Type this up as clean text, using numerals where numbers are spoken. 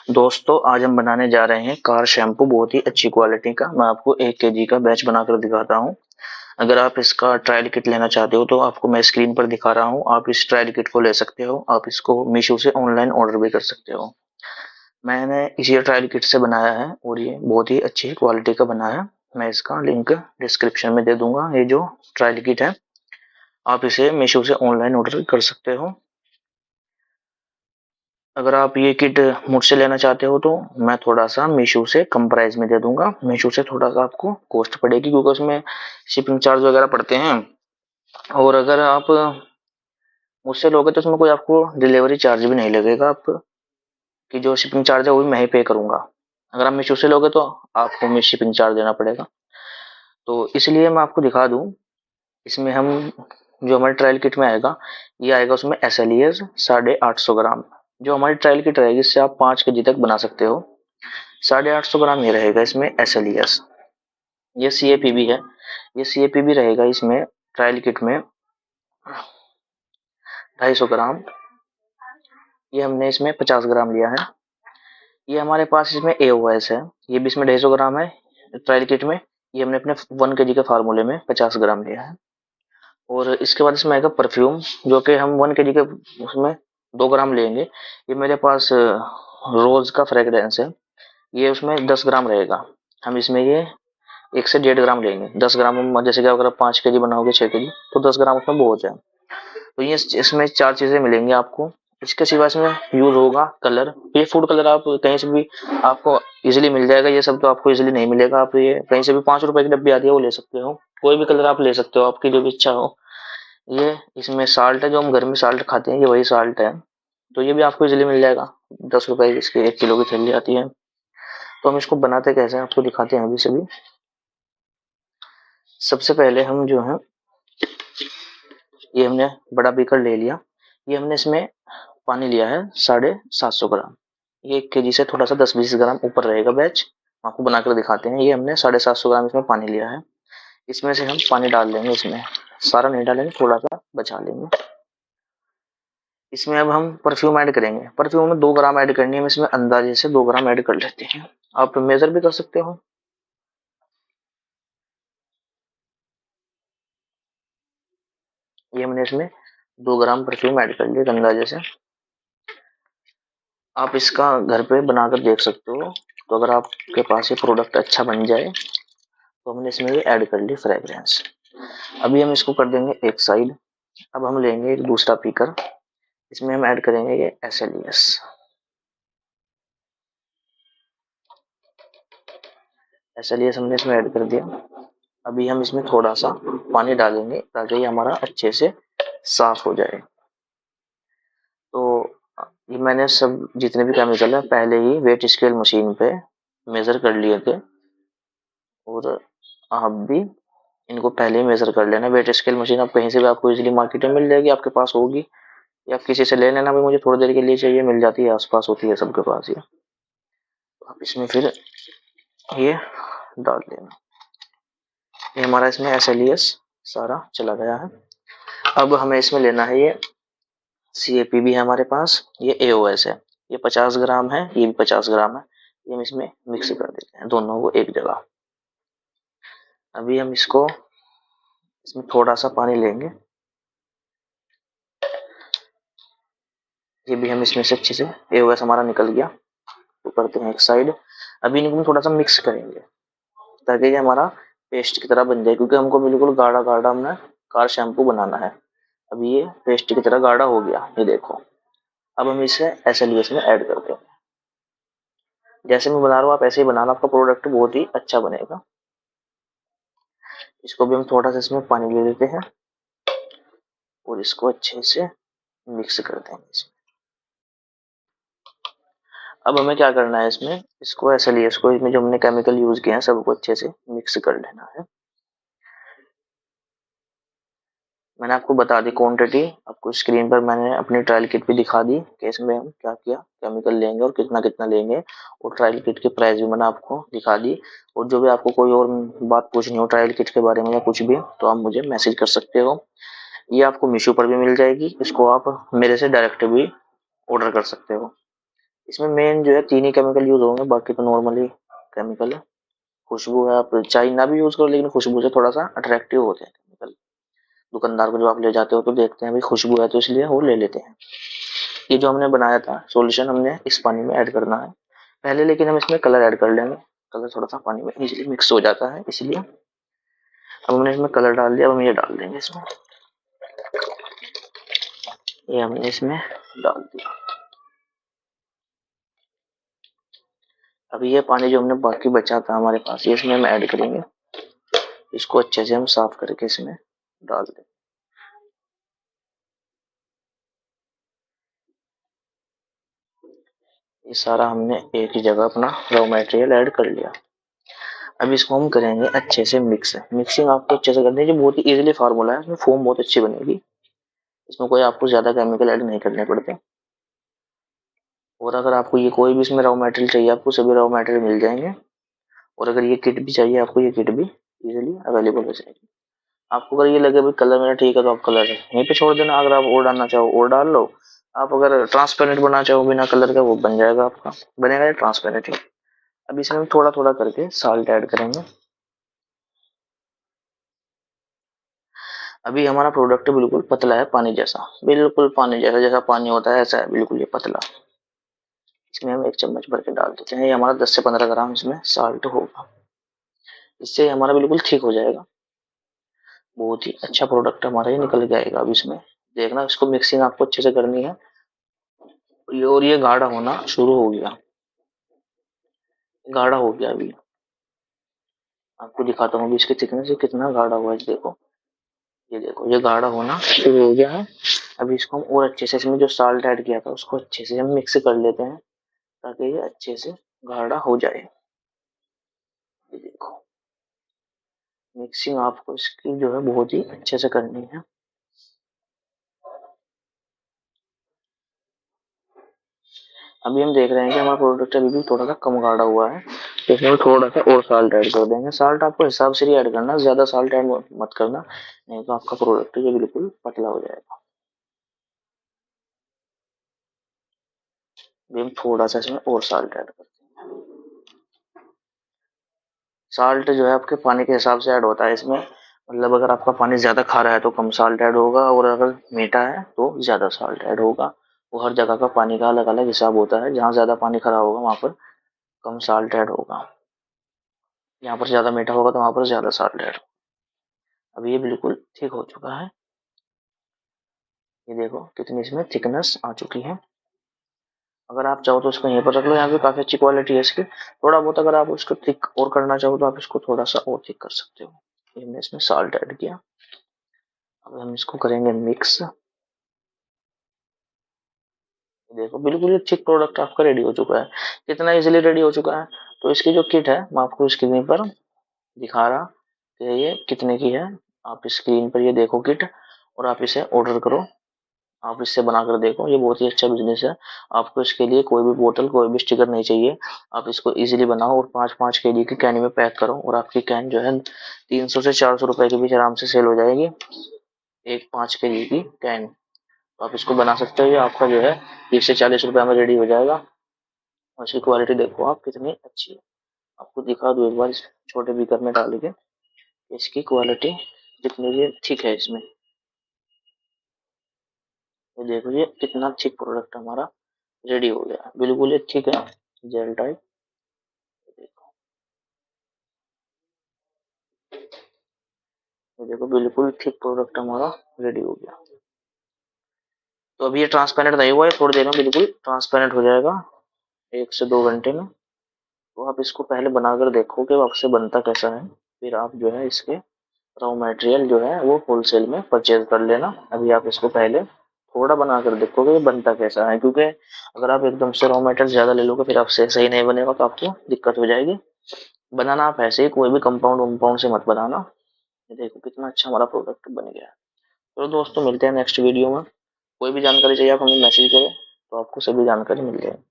दोस्तों आज हम बनाने जा रहे हैं कार शैम्पू बहुत ही अच्छी क्वालिटी का। मैं आपको 1 kg का बैच बनाकर दिखाता हूं। अगर आप इसका ट्रायल किट लेना चाहते हो तो आपको मैं स्क्रीन पर दिखा रहा हूं, आप इस ट्रायल किट को ले सकते हो। आप इसको मीशो से ऑनलाइन ऑर्डर भी कर सकते हो। मैंने इसी ट्रायल किट से बनाया है और ये बहुत ही अच्छी क्वालिटी का बना है। मैं इसका लिंक डिस्क्रिप्शन में दे दूंगा। ये जो ट्रायल किट है आप इसे मीशो से ऑनलाइन ऑर्डर कर सकते हो। अगर आप ये किट मुझसे लेना चाहते हो तो मैं थोड़ा सा मीशो से कम प्राइस में दे दूंगा। मीशो से थोड़ा सा आपको कॉस्ट पड़ेगी क्योंकि उसमें शिपिंग चार्ज वगैरह पड़ते हैं। और अगर आप मुझसे लोगे तो उसमें कोई आपको डिलीवरी चार्ज भी नहीं लगेगा। आप की जो शिपिंग चार्ज है वो भी मैं ही पे करूंगा। अगर आप मीशो से लोगे तो आपको मैं शिपिंग चार्ज देना पड़ेगा। तो इसलिए मैं आपको दिखा दूं, इसमें हम जो हमारे ट्रायल किट में आएगा, ये आएगा उसमें SLES 850 ग्राम। जो हमारी ट्रायल किट रहेगी इससे आप 5 kg तक बना सकते हो। 850 ग्राम ये रहेगा इसमें SLES। ये CAPB है। ये CAPB रहेगा इसमें ट्रायल किट में 250 ग्राम। ये हमने इसमें 50 ग्राम लिया है। ये हमारे पास इसमें AOS है, ये भी इसमें 250 ग्राम है ट्रायल किट में। ये हमने अपने 1 kg के फार्मूले में 50 ग्राम लिया है। और इसके बाद इसमें आएगा परफ्यूम, जो कि हम 1 kg के उसमें 2 ग्राम लेंगे। ये मेरे पास रोज का फ्रेग्रेंस है, ये उसमें 10 ग्राम रहेगा। हम इसमें ये 1 से 1.5 ग्राम लेंगे। 10 ग्राम में जैसे कि अगर आप 5 kg बनाओगे 6 kg तो 10 ग्राम उसमें बहुत है। तो ये इसमें 4 चीजें मिलेंगी आपको। इसके सिवा इसमें यूज होगा कलर। ये फूड कलर आप कहीं से भी आपको इजीली मिल जाएगा। ये सब तो आपको इजीली नहीं मिलेगा। आप ये कहीं से भी 5 रुपए की डब्बी आती है वो ले सकते हो। कोई भी कलर आप ले सकते हो, आपकी जो भी इच्छा हो। ये इसमें साल्ट है, जो हम घर में साल्ट खाते हैं ये वही साल्ट है। तो ये भी आपको इजीली मिल जाएगा। 10 रुपए की इसकी 1 किलो की थैली आती है। तो हम इसको बनाते कैसे हैं आपको दिखाते हैं अभी से भी। सबसे पहले हम जो है, ये हमने बड़ा बीकर ले लिया। ये हमने इसमें पानी लिया है 750 ग्राम। ये 1 kg से थोड़ा सा 10-20 ग्राम ऊपर रहेगा बैच। आपको बनाकर दिखाते हैं। ये हमने 750 ग्राम इसमें पानी लिया है। इसमें से हम पानी डाल लेंगे इसमें, सारा नहीं डालेंगे, थोड़ा सा बचा लेंगे। इसमें अब हम परफ्यूम ऐड करेंगे। परफ्यूम में 2 ग्राम ऐड करनी है। हम इसमें अंदाजे से 2 ग्राम ऐड कर लेते हैं। आप मेजर भी कर सकते हो। ये हमने इसमें 2 ग्राम परफ्यूम ऐड कर लिया अंदाजे से। आप इसका घर पे बनाकर देख सकते हो। तो अगर आपके पास ये प्रोडक्ट अच्छा बन जाए तो हमने इसमें ये ऐड कर ली फ्रेग्रेंस। अभी हम इसको कर देंगे एक साइड। अब हम लेंगे एक दूसरा पीकर। इसमें हम ऐड करेंगे ये SLES। SLES हमने इसमें ऐड कर दिया। अभी हम इसमें थोड़ा सा पानी डालेंगे ताकि ये हमारा अच्छे से साफ हो जाए। तो ये मैंने सब जितने भी केमिकल है पहले ही वेट स्केल मशीन पे मेजर कर लिए थे। और आप भी इनको पहले ही मेजर कर लेना। वेट स्केल मशीन आप कहीं से भी आपको इजीली मार्केट में मिल जाएगी, आपके पास होगी, या आप किसी से ले लेना। भाई मुझे थोड़ी देर के लिए चाहिए, मिल जाती है, आसपास होती है सबके पास ये। तो आप इसमें फिर ये डाल देना। ये हमारा इसमें SLES सारा चला गया है। अब हमें इसमें लेना है ये CAPB है हमारे पास, ये AOS है। ये 50 ग्राम है, ये भी 50 ग्राम है। ये हम इसमें मिक्स कर देते हैं दोनों को एक जगह। अभी हम इसको इसमें थोड़ा सा पानी लेंगे। ये भी हम इसमें से अच्छे से AOS हमारा निकल गया। तो करते हैं एक साइड। अभी इनको हम थोड़ा सा मिक्स करेंगे ताकि ये हमारा पेस्ट की तरह बन जाए, क्योंकि हमको बिल्कुल गाढ़ा गाढ़ा हमने कार शैम्पू बनाना है। अभी ये पेस्ट की तरह गाढ़ा हो गया, ये देखो। अब हम इसे SLES में ऐड करते हैं। जैसे मैं बना रहा हूँ आप ऐसे ही बनाना, आपका प्रोडक्ट बहुत ही अच्छा बनेगा। इसको भी हम थोड़ा सा इसमें पानी ले लेते हैं और इसको अच्छे से मिक्स कर देंगे इसमें। अब हमें क्या करना है इसमें, इसको SLES को, इसमें जो हमने केमिकल यूज किए हैं सबको अच्छे से मिक्स कर लेना है। मैंने आपको बता दी क्वांटिटी, आपको स्क्रीन पर मैंने अपनी ट्रायल किट भी दिखा दी कि इसमें हम क्या क्या केमिकल लेंगे और कितना कितना लेंगे। और ट्रायल किट की प्राइस भी मैंने आपको दिखा दी। और जो भी आपको कोई और बात पूछनी हो ट्रायल किट के बारे में या कुछ भी, तो आप मुझे मैसेज कर सकते हो। ये आपको मीशो पर भी मिल जाएगी। इसको आप मेरे से डायरेक्ट भी ऑर्डर कर सकते हो। इसमें मेन जो है 3 ही केमिकल यूज होंगे, बाकी तो नॉर्मली केमिकल है। खुशबू है, आप चाइना भी यूज करो लेकिन खुशबू से थोड़ा सा अट्रैक्टिव होते हैं केमिकल। दुकानदार को जब आप ले जाते हो तो देखते हैं भाई खुशबू है तो इसलिए वो ले लेते हैं। ये जो हमने बनाया था सॉल्यूशन हमने इस पानी में ऐड करना है पहले, लेकिन हम इसमें कलर ऐड कर लेंगे। कलर थोड़ा सा पानी में इजीली मिक्स हो जाता है इसलिए अब हमने इसमें कलर डाल दिया। अब हम ये डाल देंगे इसमें, ये हमने इसमें डाल दिया। अभी ये पानी जो हमने बाकी बचा था हमारे पास, ये इसमें हम ऐड करेंगे। इसको अच्छे से हम साफ करके इसमें डाल दें। ये सारा हमने एक ही जगह अपना रॉ मटेरियल ऐड कर लिया। अब इसको हम करेंगे अच्छे से मिक्स। मिक्सिंग आपको अच्छे से करनी है, जो बहुत ही इजीली फार्मूला है, इसमें फोम बहुत अच्छी बनेगी। इसमें कोई आपको ज्यादा केमिकल ऐड नहीं करने पड़ते। और अगर आपको ये कोई भी इसमें रॉ मटेरियल चाहिए, आपको सभी रॉ मटेरियल मिल जाएंगे। और अगर ये किट भी चाहिए आपको, ये किट भी इजीली अवेलेबल हो जाएगी। आपको अगर ये लगे भाई कलर मेरा ठीक है तो आप कलर यहीं पे छोड़ देना। अगर आप और डालना चाहो और डाल लो। आप अगर ट्रांसपेरेंट बनाना चाहो बिना कलर का, वो बन जाएगा आपका, बनेगा ट्रांसपेरेंट ही। अब इसमें हम थोड़ा थोड़ा करके साल्ट ऐड करेंगे। अभी हमारा प्रोडक्ट बिल्कुल पतला है, पानी जैसा, बिल्कुल पानी जैसा, जैसा पानी होता है ऐसा है बिल्कुल ये पतला। इसमें हम 1 चम्मच भर के डाल देते हैं। ये हमारा 10 से 15 ग्राम इसमें साल्ट होगा। इससे हमारा बिल्कुल ठीक हो जाएगा। बहुत ही अच्छा प्रोडक्ट हमारा ही निकल जाएगा। अब इसमें देखना, इसको मिक्सिंग आपको अच्छे से करनी है। और ये गाढ़ा होना शुरू हो गया, गाढ़ा हो गया। अभी आपको दिखाता हूँ अभी इसके थिकनेस से कितना गाढ़ा हुआ है। देखो, ये देखो, ये गाढ़ा होना शुरू हो गया है। अभी इसको हम और अच्छे से, इसमें जो साल्ट ऐड किया था उसको अच्छे से हम मिक्स कर लेते हैं ताकि ये अच्छे से गाढ़ा हो जाए। ये देखो, मिक्सिंग आपको इसकी जो है बहुत ही अच्छे से करनी है। अभी हम देख रहे हैं कि हमारा प्रोडक्ट अभी भी थोड़ा सा कम गाढ़ा हुआ है, तो इसमें हम थोड़ा सा और साल्ट ऐड कर देंगे। साल्ट आपको हिसाब से ही ऐड करना, ज्यादा साल्ट ऐड मत करना, नहीं तो आपका प्रोडक्ट जो बिल्कुल पतला हो जाएगा। अभी हम थोड़ा सा इसमें और साल्ट ऐड करते हैं। साल्ट जो है आपके पानी के हिसाब से ऐड होता है इसमें। मतलब अगर आपका पानी ज्यादा खारा है तो कम साल्ट ऐड होगा, और अगर मीठा है तो ज्यादा साल्ट ऐड होगा। वो हर जगह का पानी का अलग अलग हिसाब होता है। जहाँ ज्यादा पानी खरा होगा वहां पर कम साल्ट ऐड होगा, यहाँ पर ज्यादा मीठा होगा तो वहां पर ज्यादा साल्ट ऐड। अब ये बिल्कुल ठीक हो चुका है। ये देखो कितनी इसमें थिकनेस आ चुकी है। अगर आप चाहो तो इसको यहीं पर रख लो, यहाँ पे काफी अच्छी क्वालिटी है इसकी। थोड़ा बहुत अगर आप उसको थिक और करना चाहो तो आप इसको थोड़ा सा और थिक कर सकते हो। ये हमने इसमें साल्ट ऐड किया। अब हम इसको करेंगे मिक्स। देखो बिल्कुल ये थिक प्रोडक्ट आपका रेडी हो चुका है। कितना इजीली रेडी हो चुका है। तो इसकी जो किट है मैं आपको स्क्रीन पर दिखा रहा कि ये कितने की है। आप स्क्रीन पर ये देखो किट, और आप इसे ऑर्डर करो। आप इससे बनाकर देखो, ये बहुत ही अच्छा बिजनेस है। आपको इसके लिए कोई भी बोतल, कोई भी स्टिकर नहीं चाहिए। आप इसको इजीली बनाओ और 5-5 kg की कैन में पैक करो, और आपकी कैन जो है 300 से 400 रुपए के बीच आराम से सेल हो जाएगी। एक 5 kg की कैन, तो आप इसको बना सकते हो। ये आपका जो है 30 से 40 रुपए में रेडी हो जाएगा। और इसकी क्वालिटी देखो आप कितनी अच्छी है। आपको दिखा दूं एक बार इस छोटे बीकर में डाल के इसकी क्वालिटी कितनी ये ठीक है इसमें। ये देखो ये कितना ठीक प्रोडक्ट हमारा रेडी हो गया, बिल्कुल ये ठीक है, जेल टाइप। देखो, ये देखो बिल्कुल ठीक प्रोडक्ट हमारा रेडी हो गया। तो अभी ये ट्रांसपेरेंट नहीं हुआ है, थोड़ी देर में बिल्कुल ट्रांसपेरेंट हो जाएगा, 1 से 2 घंटे में। तो आप इसको पहले बनाकर देखो कि आपसे बनता कैसा है। फिर आप जो है इसके रॉ मटेरियल जो है वो होलसेल में परचेज कर लेना। अभी आप इसको पहले थोड़ा बनाकर देखोगे ये बनता कैसा है, क्योंकि अगर आप एकदम से रॉ मटेरियल ज्यादा ले लोगे फिर आपसे सही नहीं बनेगा तो आपको दिक्कत हो जाएगी। बनाना आप ऐसे ही कोई भी कंपाउंड वम्पाउंड से मत बनाना। ये देखो कितना अच्छा हमारा प्रोडक्ट बन गया है। तो दोस्तों मिलते हैं नेक्स्ट वीडियो में। कोई भी जानकारी चाहिए आप हमें मैसेज करें, तो आपको सभी जानकारी मिल जाएगी।